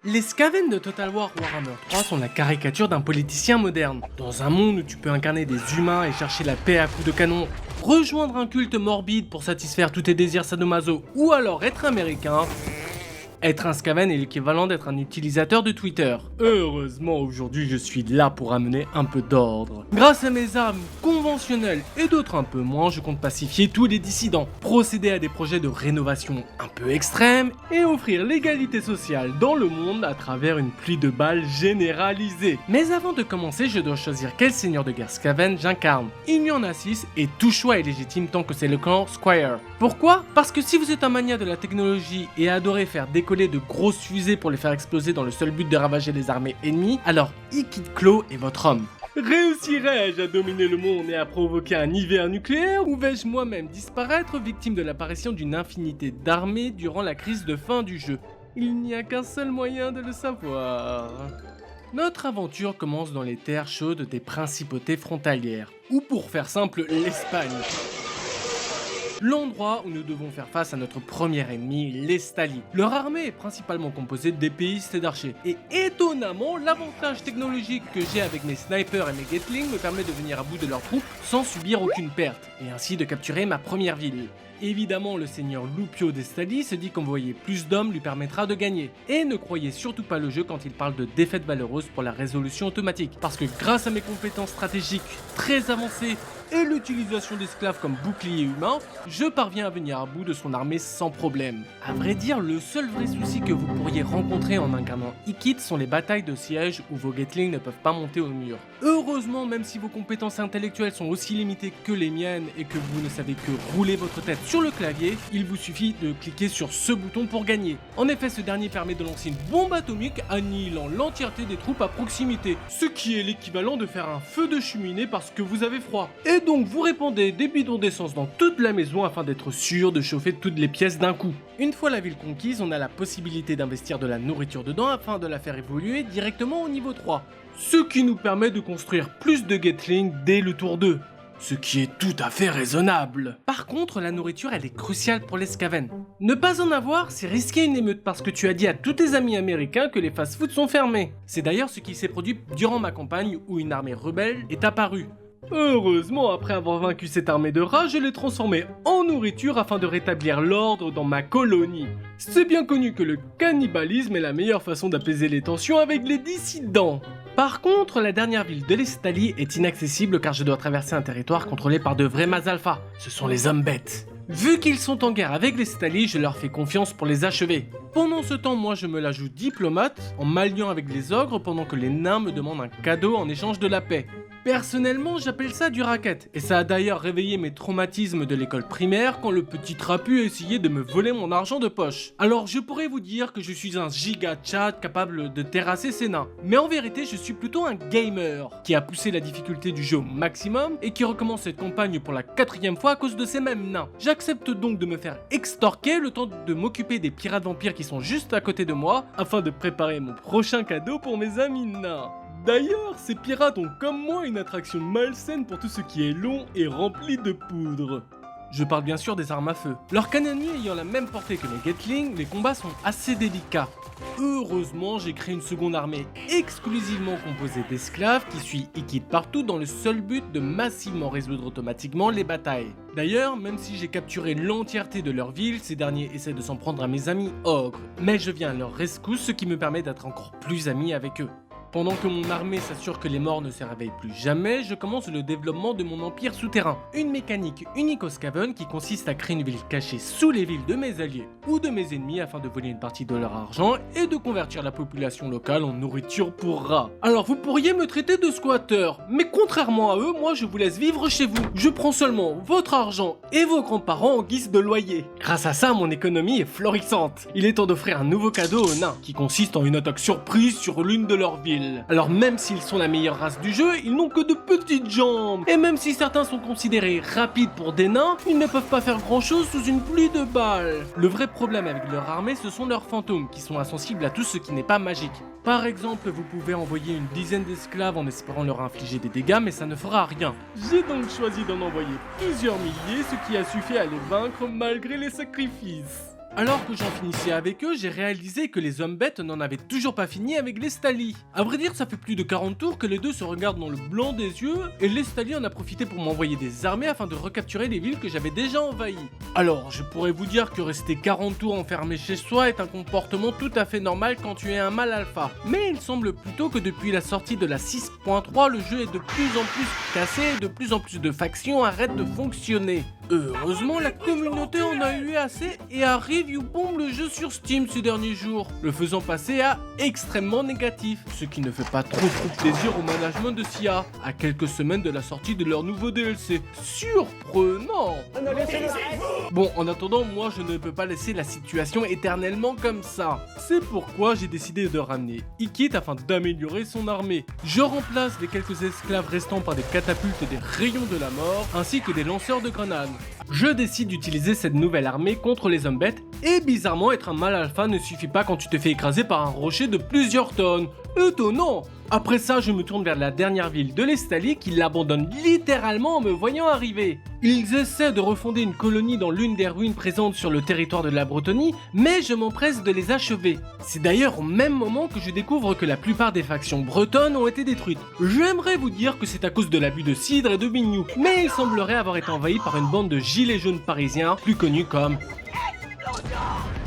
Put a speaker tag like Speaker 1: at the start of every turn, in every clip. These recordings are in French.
Speaker 1: Les Skaven de Total War Warhammer 3 sont la caricature d'un politicien moderne. Dans un monde où tu peux incarner des humains et chercher la paix à coups de canon, rejoindre un culte morbide pour satisfaire tous tes désirs sadomaso, ou alors être américain, être un Skaven est l'équivalent d'être un utilisateur de Twitter. Heureusement, aujourd'hui, je suis là pour amener un peu d'ordre. Grâce à mes armes conventionnelles et d'autres un peu moins, je compte pacifier tous les dissidents, procéder à des projets de rénovation un peu extrêmes et offrir l'égalité sociale dans le monde à travers une pluie de balles généralisée. Mais avant de commencer, je dois choisir quel seigneur de guerre Skaven j'incarne. Il y en a 6 et tout choix est légitime tant que c'est le clan Squire. Pourquoi ? Parce que si vous êtes un mania de la technologie et adorez faire décoller de grosses fusées pour les faire exploser dans le seul but de ravager les armées ennemies, alors Ikid Claw est votre homme. Réussirai-je à dominer le monde et à provoquer un hiver nucléaire, ou vais-je moi-même disparaître victime de l'apparition d'une infinité d'armées durant la crise de fin du jeu ? Il n'y a qu'un seul moyen de le savoir. Notre aventure commence dans les terres chaudes des principautés frontalières, ou pour faire simple, l'Espagne. L'endroit où nous devons faire face à notre premier ennemi, les Stali. Leur armée est principalement composée d'épéistes et d'archers. Et étonnamment, l'avantage technologique que j'ai avec mes snipers et mes Gatling me permet de venir à bout de leurs troupes sans subir aucune perte, et ainsi de capturer ma première ville. Évidemment, le seigneur Lupio des Stali se dit qu'envoyer plus d'hommes lui permettra de gagner. Et ne croyez surtout pas le jeu quand il parle de défaite valeureuse pour la résolution automatique. Parce que grâce à mes compétences stratégiques très avancées et l'utilisation d'esclaves comme bouclier humain, je parviens à venir à bout de son armée sans problème. A vrai dire, le seul vrai souci que vous pourriez rencontrer en incarnant Ikid sont les batailles de siège où vos Gatling ne peuvent pas monter au mur. Heureusement, même si vos compétences intellectuelles sont aussi limitées que les miennes et que vous ne savez que rouler votre tête sur le clavier, il vous suffit de cliquer sur ce bouton pour gagner. En effet, ce dernier permet de lancer une bombe atomique annihilant l'entièreté des troupes à proximité, ce qui est l'équivalent de faire un feu de cheminée parce que vous avez froid. Et donc vous répandez des bidons d'essence dans toute la maison afin d'être sûr de chauffer toutes les pièces d'un coup. Une fois la ville conquise, on a la possibilité d'investir de la nourriture dedans afin de la faire évoluer directement au niveau 3. Ce qui nous permet de construire plus de Gatling dès le tour 2. Ce qui est tout à fait raisonnable. Par contre, la nourriture, elle est cruciale pour les Skaven. Ne pas en avoir, c'est risquer une émeute parce que tu as dit à tous tes amis américains que les fast-foods sont fermés. C'est d'ailleurs ce qui s'est produit durant ma campagne où une armée rebelle est apparue. Heureusement, après avoir vaincu cette armée de rats, je l'ai transformée en nourriture afin de rétablir l'ordre dans ma colonie. C'est bien connu que le cannibalisme est la meilleure façon d'apaiser les tensions avec les dissidents. Par contre, la dernière ville de l'Estali est inaccessible car je dois traverser un territoire contrôlé par de vrais Mazalfa. Ce sont les hommes bêtes. Vu qu'ils sont en guerre avec les Stali, je leur fais confiance pour les achever. Pendant ce temps, moi je me la joue diplomate, en m'alliant avec les ogres pendant que les nains me demandent un cadeau en échange de la paix. Personnellement, j'appelle ça du racket, et ça a d'ailleurs réveillé mes traumatismes de l'école primaire quand le petit trapu a essayé de me voler mon argent de poche. Alors je pourrais vous dire que je suis un giga chat capable de terrasser ces nains, mais en vérité je suis plutôt un gamer, qui a poussé la difficulté du jeu au maximum et qui recommence cette campagne pour la 4e fois à cause de ces mêmes nains. J'accepte donc de me faire extorquer le temps de m'occuper des pirates vampires qui sont juste à côté de moi, afin de préparer mon prochain cadeau pour mes amis nains. D'ailleurs, ces pirates ont comme moi une attraction malsaine pour tout ce qui est long et rempli de poudre. Je parle bien sûr des armes à feu. Leurs canonniers ayant la même portée que les Gatling, les combats sont assez délicats. Heureusement, j'ai créé une seconde armée exclusivement composée d'esclaves qui suit Ikid partout dans le seul but de massivement résoudre automatiquement les batailles. D'ailleurs, même si j'ai capturé l'entièreté de leur ville, ces derniers essaient de s'en prendre à mes amis ogres. Mais je viens à leur rescousse, ce qui me permet d'être encore plus ami avec eux. Pendant que mon armée s'assure que les morts ne se réveillent plus jamais, je commence le développement de mon empire souterrain. Une mécanique unique aux Skaven qui consiste à créer une ville cachée sous les villes de mes alliés ou de mes ennemis afin de voler une partie de leur argent et de convertir la population locale en nourriture pour rats. Alors vous pourriez me traiter de squatteur, mais contrairement à eux, moi je vous laisse vivre chez vous. Je prends seulement votre argent et vos grands-parents en guise de loyer. Grâce à ça, mon économie est florissante. Il est temps d'offrir un nouveau cadeau aux nains, qui consiste en une attaque surprise sur l'une de leurs villes. Alors même s'ils sont la meilleure race du jeu, ils n'ont que de petites jambes. Et même si certains sont considérés rapides pour des nains, ils ne peuvent pas faire grand chose sous une pluie de balles. Le vrai problème avec leur armée, ce sont leurs fantômes, qui sont insensibles à tout ce qui n'est pas magique. Par exemple, vous pouvez envoyer une dizaine d'esclaves en espérant leur infliger des dégâts, mais ça ne fera rien. J'ai donc choisi d'en envoyer plusieurs milliers, ce qui a suffi à les vaincre malgré les sacrifices. Alors que j'en finissais avec eux, j'ai réalisé que les hommes bêtes n'en avaient toujours pas fini avec les Stali. À vrai dire, ça fait plus de 40 tours que les deux se regardent dans le blanc des yeux, et les Stali en a profité pour m'envoyer des armées afin de recapturer les villes que j'avais déjà envahies. Alors, je pourrais vous dire que rester 40 tours enfermé chez soi est un comportement tout à fait normal quand tu es un mâle alpha. Mais il semble plutôt que depuis la sortie de la 6.3, le jeu est de plus en plus cassé et de plus en plus de factions arrêtent de fonctionner. Heureusement, la communauté en a eu assez et a review bomb le jeu sur Steam ces derniers jours, le faisant passer à extrêmement négatif, ce qui ne fait pas trop plaisir au management de SIA, à quelques semaines de la sortie de leur nouveau DLC. Surprenant! Bon, en attendant, moi je ne peux pas laisser la situation éternellement comme ça. C'est pourquoi j'ai décidé de ramener Ikit afin d'améliorer son armée. Je remplace les quelques esclaves restants par des catapultes et des rayons de la mort, ainsi que des lanceurs de grenades. Je décide d'utiliser cette nouvelle armée contre les hommes bêtes, et bizarrement être un mâle alpha ne suffit pas quand tu te fais écraser par un rocher de plusieurs tonnes. Étonnant! Après ça, je me tourne vers la dernière ville de l'Estali qui l'abandonne littéralement en me voyant arriver. Ils essaient de refonder une colonie dans l'une des ruines présentes sur le territoire de la Bretonie, mais je m'empresse de les achever. C'est d'ailleurs au même moment que je découvre que la plupart des factions bretonnes ont été détruites. J'aimerais vous dire que c'est à cause de l'abus de cidre et de bignou, mais il semblerait avoir été envahi par une bande de gilets jaunes parisiens, plus connus comme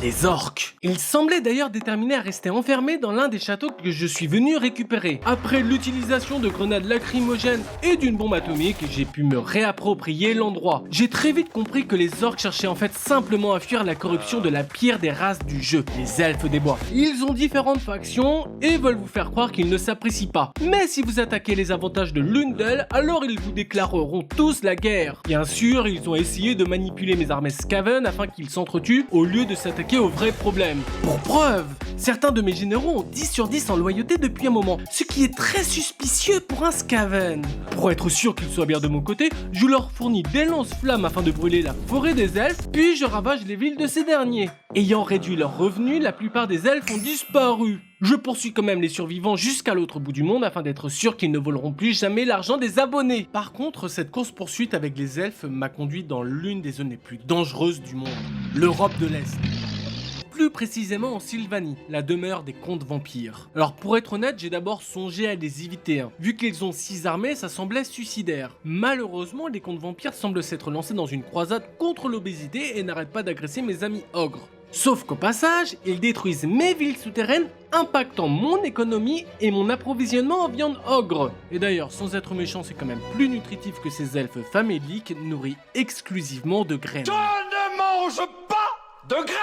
Speaker 1: les orques. Ils semblaient d'ailleurs déterminés à rester enfermés dans l'un des châteaux que je suis venu récupérer. Après l'utilisation de grenades lacrymogènes et d'une bombe atomique, j'ai pu me réapproprier l'endroit. J'ai très vite compris que les orques cherchaient en fait simplement à fuir la corruption de la pire des races du jeu, les elfes des bois. Ils ont différentes factions et veulent vous faire croire qu'ils ne s'apprécient pas. Mais si vous attaquez les avantages de l'une d'elles, alors ils vous déclareront tous la guerre. Bien sûr, ils ont essayé de manipuler mes armées Skaven afin qu'ils s'entretuent au lieu de s'attaquer au vrai problème. Pour preuve, certains de mes généraux ont 10 sur 10 en loyauté depuis un moment, ce qui est très suspicieux pour un Skaven. Pour être sûr qu'ils soient bien de mon côté, je leur fournis des lance-flammes afin de brûler la forêt des elfes, puis je ravage les villes de ces derniers. Ayant réduit leurs revenus, la plupart des elfes ont disparu. Je poursuis quand même les survivants jusqu'à l'autre bout du monde afin d'être sûr qu'ils ne voleront plus jamais l'argent des abonnés. Par contre, cette course-poursuite avec les elfes m'a conduit dans l'une des zones les plus dangereuses du monde, l'Europe de l'Est. Plus précisément en Sylvanie, la demeure des comtes vampires. Alors pour être honnête, j'ai d'abord songé à les éviter. Vu qu'ils ont 6 armées, ça semblait suicidaire. Malheureusement, les comtes vampires semblent s'être lancés dans une croisade contre l'obésité et n'arrêtent pas d'agresser mes amis ogres. Sauf qu'au passage, ils détruisent mes villes souterraines, impactant mon économie et mon approvisionnement en viande ogre. Et d'ailleurs, sans être méchant, c'est quand même plus nutritif que ces elfes faméliques nourris exclusivement de graines.
Speaker 2: Je ne mange pas de graines!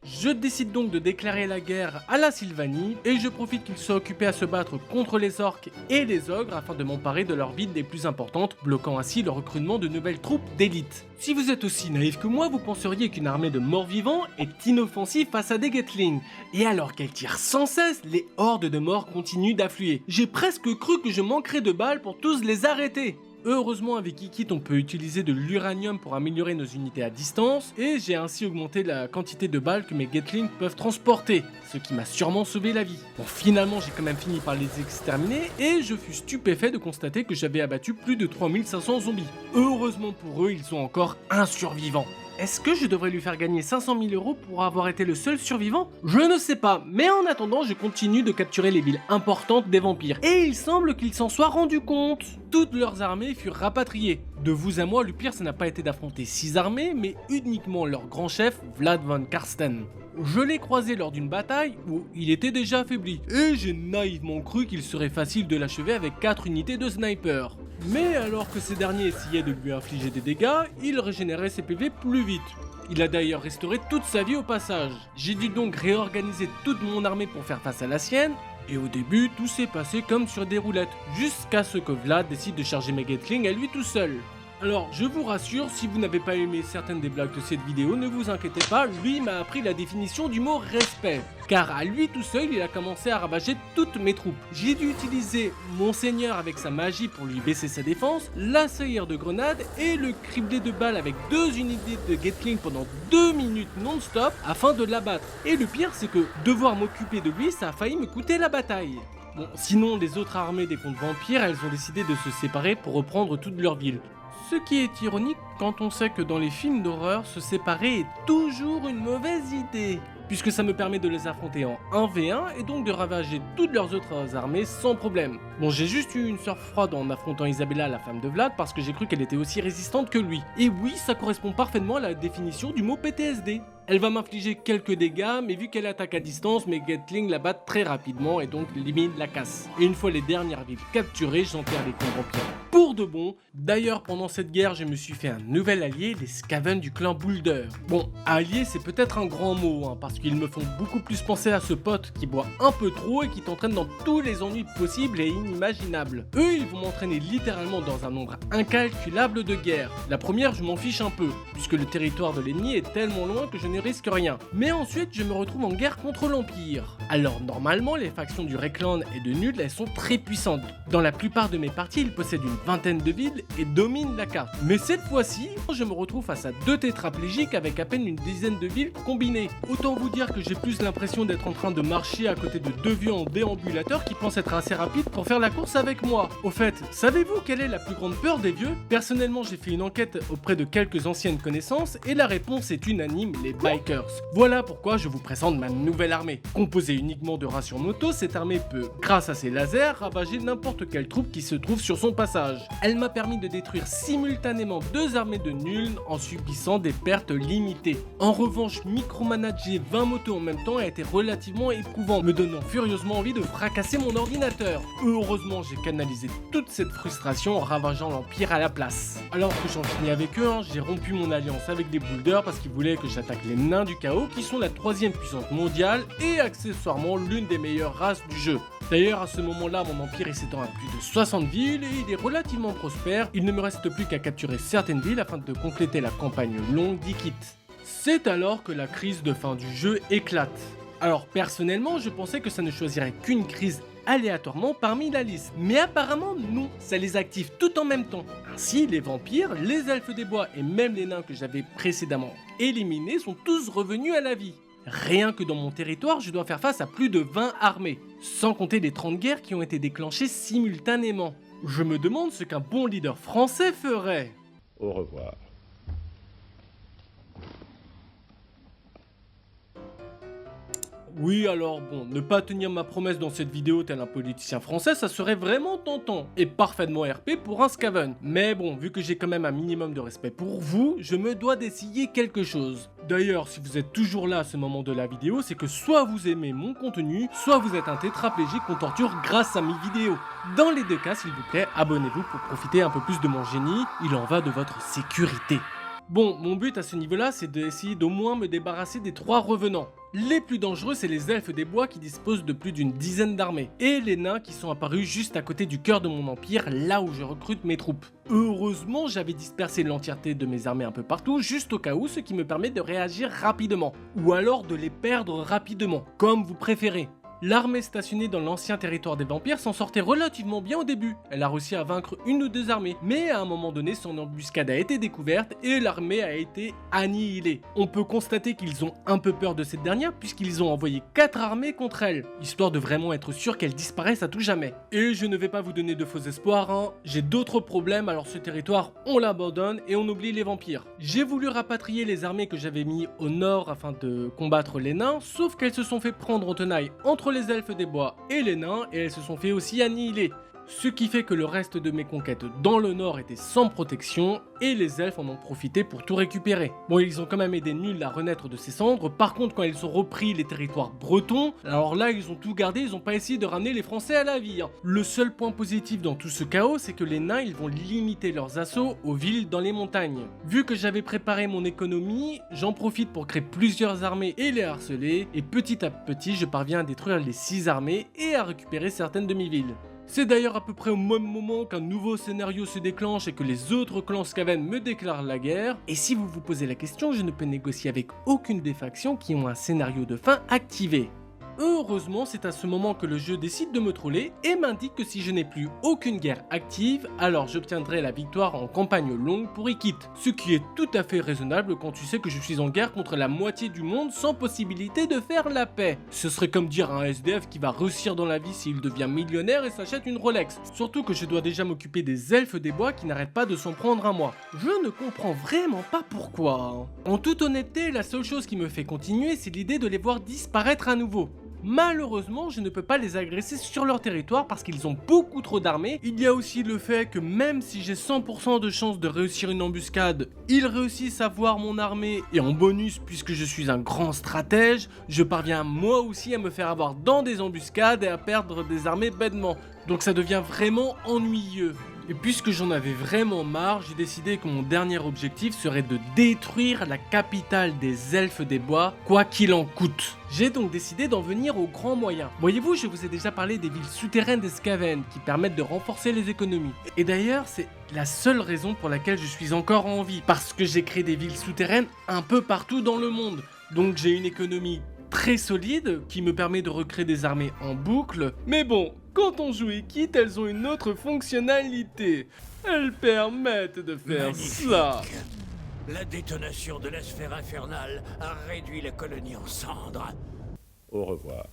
Speaker 1: Je décide donc de déclarer la guerre à la Sylvanie et je profite qu'ils soient occupés à se battre contre les orques et les ogres afin de m'emparer de leurs villes les plus importantes, bloquant ainsi le recrutement de nouvelles troupes d'élite. Si vous êtes aussi naïf que moi, vous penseriez qu'une armée de morts-vivants est inoffensive face à des Gatling. Et alors qu'elle tire sans cesse, les hordes de morts continuent d'affluer. J'ai presque cru que je manquerais de balles pour tous les arrêter. Heureusement, avec Ikit, on peut utiliser de l'uranium pour améliorer nos unités à distance, et j'ai ainsi augmenté la quantité de balles que mes Gatling peuvent transporter, ce qui m'a sûrement sauvé la vie. Bon, finalement, j'ai quand même fini par les exterminer, et je fus stupéfait de constater que j'avais abattu plus de 3500 zombies. Heureusement pour eux, ils sont encore un survivant. Est-ce que je devrais lui faire gagner 500 000 € pour avoir été le seul survivant? Je ne sais pas, mais en attendant, je continue de capturer les villes importantes des vampires. Et il semble qu'ils s'en soient rendus compte. Toutes leurs armées furent rapatriées. De vous à moi, le pire, ça n'a pas été d'affronter 6 armées, mais uniquement leur grand chef, Vlad von Karsten. Je l'ai croisé lors d'une bataille où il était déjà affaibli, et j'ai naïvement cru qu'il serait facile de l'achever avec 4 unités de sniper. Mais alors que ces derniers essayaient de lui infliger des dégâts, il régénérait ses PV plus vite. Il a d'ailleurs restauré toute sa vie au passage. J'ai dû donc réorganiser toute mon armée pour faire face à la sienne, et au début tout s'est passé comme sur des roulettes, jusqu'à ce que Vlad décide de charger mes Gatling à lui tout seul. Alors, je vous rassure, si vous n'avez pas aimé certaines des blagues de cette vidéo, ne vous inquiétez pas, lui m'a appris la définition du mot respect. Car à lui tout seul, il a commencé à ravager toutes mes troupes. J'ai dû utiliser mon seigneur avec sa magie pour lui baisser sa défense, l'assaillir de grenades et le cribler de balles avec 2 unités de Gatling pendant 2 minutes non-stop afin de l'abattre. Et le pire, c'est que devoir m'occuper de lui, ça a failli me coûter la bataille. Bon, sinon, les autres armées des comtes vampires, elles ont décidé de se séparer pour reprendre toutes leurs villes. Ce qui est ironique quand on sait que dans les films d'horreur, se séparer est toujours une mauvaise idée, puisque ça me permet de les affronter en 1v1 et donc de ravager toutes leurs autres armées sans problème. Bon, j'ai juste eu une sueur froide en affrontant Isabella, la femme de Vlad, parce que j'ai cru qu'elle était aussi résistante que lui. Et oui, ça correspond parfaitement à la définition du mot PTSD. Elle va m'infliger quelques dégâts, mais vu qu'elle attaque à distance, mes Gatling la battent très rapidement et donc limite la casse. Et une fois les dernières villes capturées, j'enterre les camps vampires. Pour de bon. D'ailleurs, pendant cette guerre, je me suis fait un nouvel allié, les Skaven du clan Boulder. Bon, allié, c'est peut-être un grand mot, parce qu'ils me font beaucoup plus penser à ce pote qui boit un peu trop et qui t'entraîne dans tous les ennuis possibles et inimaginables. Eux, ils vont m'entraîner littéralement dans un nombre incalculable de guerres. La première, je m'en fiche un peu, puisque le territoire de l'ennemi est tellement loin que je ne risque rien. Mais ensuite, je me retrouve en guerre contre l'Empire. Alors normalement, les factions du Reikland et de Null, elles sont très puissantes. Dans la plupart de mes parties, ils possèdent une vingtaine de villes et dominent la carte. Mais cette fois-ci, je me retrouve face à 2 tétraplégiques avec à peine une dizaine de villes combinées. Autant vous dire que j'ai plus l'impression d'être en train de marcher à côté de 2 vieux en déambulateur qui pensent être assez rapides pour faire la course avec moi. Au fait, savez-vous quelle est la plus grande peur des vieux? Personnellement, j'ai fait une enquête auprès de quelques anciennes connaissances et la réponse est unanime, les bikers. Voilà pourquoi je vous présente ma nouvelle armée. Composée uniquement de rations moto, cette armée peut, grâce à ses lasers, ravager n'importe quelle troupe qui se trouve sur son passage. Elle m'a permis de détruire simultanément 2 armées de nuls en subissant des pertes limitées. En revanche, micromanager 20 motos en même temps a été relativement éprouvant, me donnant furieusement envie de fracasser mon ordinateur. Heureusement, j'ai canalisé toute cette frustration en ravageant l'Empire à la place. Alors que j'en finis avec eux, j'ai rompu mon alliance avec des boulders parce qu'ils voulaient que j'attaque les nains du chaos qui sont la 3e puissance mondiale et accessoirement l'une des meilleures races du jeu. D'ailleurs, à ce moment-là, mon empire s'étend à plus de 60 villes et il est relativement prospère. Il ne me reste plus qu'à capturer certaines villes afin de compléter la campagne longue d'Ikit. C'est alors que la crise de fin du jeu éclate. Alors personnellement, je pensais que ça ne choisirait qu'une crise aléatoirement parmi la liste, mais apparemment non, ça les active tout en même temps. Ainsi, les vampires, les elfes des bois et même les nains que j'avais précédemment éliminés sont tous revenus à la vie. Rien que dans mon territoire, je dois faire face à plus de 20 armées, sans compter les 30 guerres qui ont été déclenchées simultanément. Je me demande ce qu'un bon leader français ferait.
Speaker 3: Au revoir.
Speaker 1: Oui, alors bon, ne pas tenir ma promesse dans cette vidéo tel un politicien français, ça serait vraiment tentant, et parfaitement RP pour un Skaven. Mais bon, vu que j'ai quand même un minimum de respect pour vous, je me dois d'essayer quelque chose. D'ailleurs, si vous êtes toujours là à ce moment de la vidéo, c'est que soit vous aimez mon contenu, soit vous êtes un tétraplégique qu'on torture grâce à mes vidéos. Dans les 2 cas, s'il vous plaît, abonnez-vous pour profiter un peu plus de mon génie, il en va de votre sécurité. Bon, mon but à ce niveau-là, c'est d'essayer d'au moins me débarrasser des 3 revenants. Les plus dangereux, c'est les elfes des bois qui disposent de plus d'une dizaine d'armées, et les nains qui sont apparus juste à côté du cœur de mon empire, là où je recrute mes troupes. Heureusement, j'avais dispersé l'entièreté de mes armées un peu partout, juste au cas où, ce qui me permet de réagir rapidement, ou alors de les perdre rapidement, comme vous préférez. L'armée stationnée dans l'ancien territoire des vampires s'en sortait relativement bien au début. Elle a réussi à vaincre 1 ou 2 armées, mais à un moment donné, son embuscade a été découverte et l'armée a été annihilée. On peut constater qu'ils ont un peu peur de cette dernière puisqu'ils ont envoyé 4 armées contre elle, histoire de vraiment être sûr qu'elle disparaisse à tout jamais. Et je ne vais pas vous donner de faux espoirs, j'ai d'autres problèmes, alors ce territoire, on l'abandonne et on oublie les vampires. J'ai voulu rapatrier les armées que j'avais mis au nord afin de combattre les nains, sauf qu'elles se sont fait prendre en tenaille entre les elfes des bois et les nains et elles se sont fait aussi annihiler. Ce qui fait que le reste de mes conquêtes dans le nord était sans protection et les elfes en ont profité pour tout récupérer. Bon, ils ont quand même aidé Null à renaître de ses cendres, par contre quand ils ont repris les territoires bretons, alors là ils ont tout gardé, ils ont pas essayé de ramener les Français à la vie. Le seul point positif dans tout ce chaos, c'est que les nains ils vont limiter leurs assauts aux villes dans les montagnes. Vu que j'avais préparé mon économie, j'en profite pour créer plusieurs armées et les harceler, et petit à petit je parviens à détruire les 6 armées et à récupérer certaines de mes villes. C'est d'ailleurs à peu près au même moment qu'un nouveau scénario se déclenche et que les autres clans Skaven me déclarent la guerre. Et si vous vous posez la question, je ne peux négocier avec aucune des factions qui ont un scénario de fin activé. heureusement, c'est à ce moment que le jeu décide de me troller et m'indique que si je n'ai plus aucune guerre active, alors j'obtiendrai la victoire en campagne longue pour Ikit. Ce qui est tout à fait raisonnable quand tu sais que je suis en guerre contre la moitié du monde sans possibilité de faire la paix. Ce serait comme dire à un SDF qui va réussir dans la vie s'il devient millionnaire et s'achète une Rolex. Surtout que je dois déjà m'occuper des elfes des bois qui n'arrêtent pas de s'en prendre à moi. Je ne comprends vraiment pas pourquoi. En toute honnêteté, la seule chose qui me fait continuer, c'est l'idée de les voir disparaître à nouveau. Malheureusement, je ne peux pas les agresser sur leur territoire parce qu'ils ont beaucoup trop d'armées. Il y a aussi le fait que même si j'ai 100% de chance de réussir une embuscade, ils réussissent à voir mon armée et en bonus, puisque je suis un grand stratège, je parviens moi aussi à me faire avoir dans des embuscades et à perdre des armées bêtement. Donc ça devient vraiment ennuyeux. Et puisque j'en avais vraiment marre, j'ai décidé que mon dernier objectif serait de détruire la capitale des elfes des bois, quoi qu'il en coûte. J'ai donc décidé d'en venir aux grands moyens. Voyez-vous, je vous ai déjà parlé des villes souterraines des Skaven qui permettent de renforcer les économies. Et d'ailleurs, c'est la seule raison pour laquelle je suis encore en vie, parce que j'ai créé des villes souterraines un peu partout dans le monde. Donc j'ai une économie très solide qui me permet de recréer des armées en boucle. Mais bon, quand on joue Ikit, elles ont une autre fonctionnalité. Elles permettent de faire ça.
Speaker 3: La détonation de la sphère infernale a réduit la colonie en cendres.
Speaker 4: Au revoir.